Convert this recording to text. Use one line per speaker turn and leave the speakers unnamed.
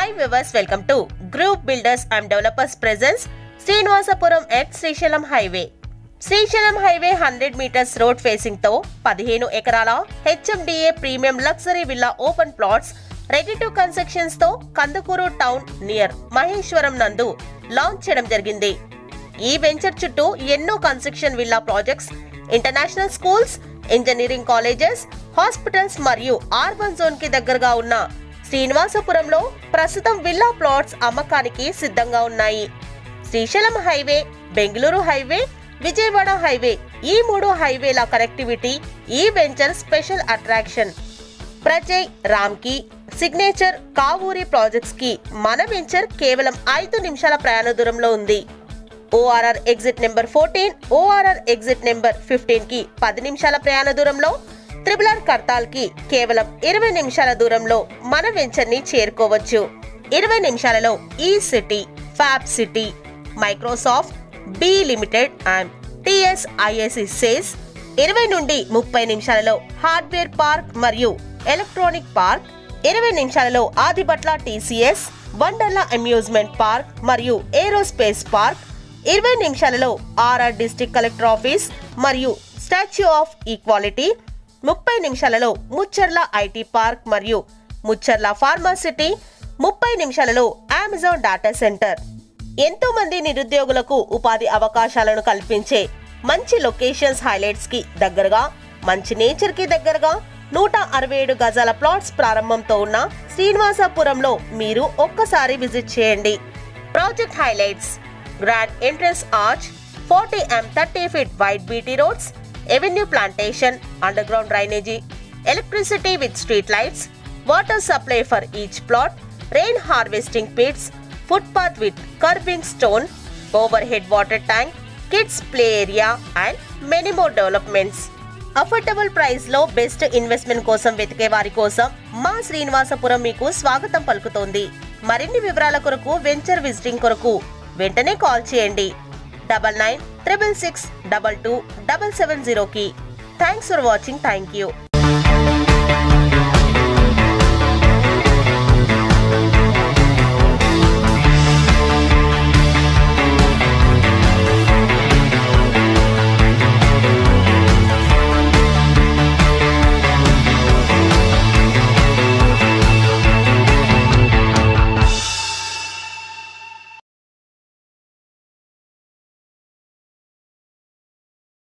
Hi viewers, welcome to Group Builders and Developers Presents Srinivasapuram at Srisailam Highway. Srisailam Highway 100 meters road facing తో 15 ఎకరాల HMDA premium luxury villa open plots ready to constructions తో Kandukur town near Maheshwaram నందు launch చేయడం జరిగింది. ఈ venture చుట్టూ ఎన్నో construction villa projects, international schools, engineering colleges, hospitals మరియు R1 జోన్ కి దగ్గరగా ఉన్న శ్రీనివాసపురంలో ప్రస్తుతం విల్లా ప్లాట్స్ అమ్మకానికి సిద్ధంగా ఉన్నాయి. Srisailam highway, Bengaluru highway, Vijayawada highway ఈ మూడు హైవేల కనెక్టివిటీ ఈ వెంచర్ స్పెషల్ అట్రాక్షన్. ప్రజయ్, రామ్కి, సిగ్నేచర్, కావూరి ప్రాజెక్ట్స్ కి మన వెంచర్ కేవలం 5 నిమిషాల ప్రయాణ దూరంలో ఉంది. ORR exit number 14, ORR exit number 15 కి 10 నిమిషాల ప్రయాణ దూరంలో, RRR కర్తాల్ కి కేవలం 20 నిమిషాల దూరంలో మన వెంచర్ ని చేరుకోవచ్చు. 20 నిమిషాలలో ఈ city, fab city, Microsoft, be limited and TSISC says, 20 నుండి 30 నిమిషాలలో హార్డ్వేర్ పార్క్ మరియు ఎలక్ట్రానిక్ పార్క్, 20 నిమిషాలలో Adibatla TCS, Wonderla amusement park మరియు ఏరోస్పేస్ పార్క్, 20 నిమిషాలలో RR డిస్ట్రిక్ట్ కలెక్టర్ ఆఫీస్ మరియు స్టాచ్యూ ఆఫ్ ఈక్వాలిటీ, 30 నిమిషాలలో ముచ్చర్ల IT పార్క్ మరియు ముచ్చర్ల ఫార్మాసిటీ, 30 నిమిషాలలో అమెజాన్ డేటా సెంటర్. ఎంతో మంది నిరుద్యోగులకు ఉపాధి అవకాశాలను కల్పించే మంచి లొకేషన్స్ హైలైట్స్ కి దగ్గరగా, మంచి నేచర్ కి దగ్గరగా 167 గజాల ప్లాట్స్ ప్రారంభంతో ఉన్న శ్రీనివాసపురంలో మీరు ఒక్కసారి విజిట్ చేయండి. Project highlights: grand entrance arch, 40M 30 feet wide BT roads, Avenue plantation, underground drainage, electricity with street lights, water supply for each plot, rain harvesting pits, footpath with curbing stone, overhead water tank, kids play area and many more developments. Affordable price లో best investment కోసం వెతికే వారి కోసం మా శ్రీనివాసపురం మీకు స్వాగతం పలుకుతోంది. మరిన్ని వివరాల కొరకు వెంచర్ విజిటింగ్ కొరకు వెంటనే కాల్ చేయండి 9966622770 కి. Thanks for watching. Thank you.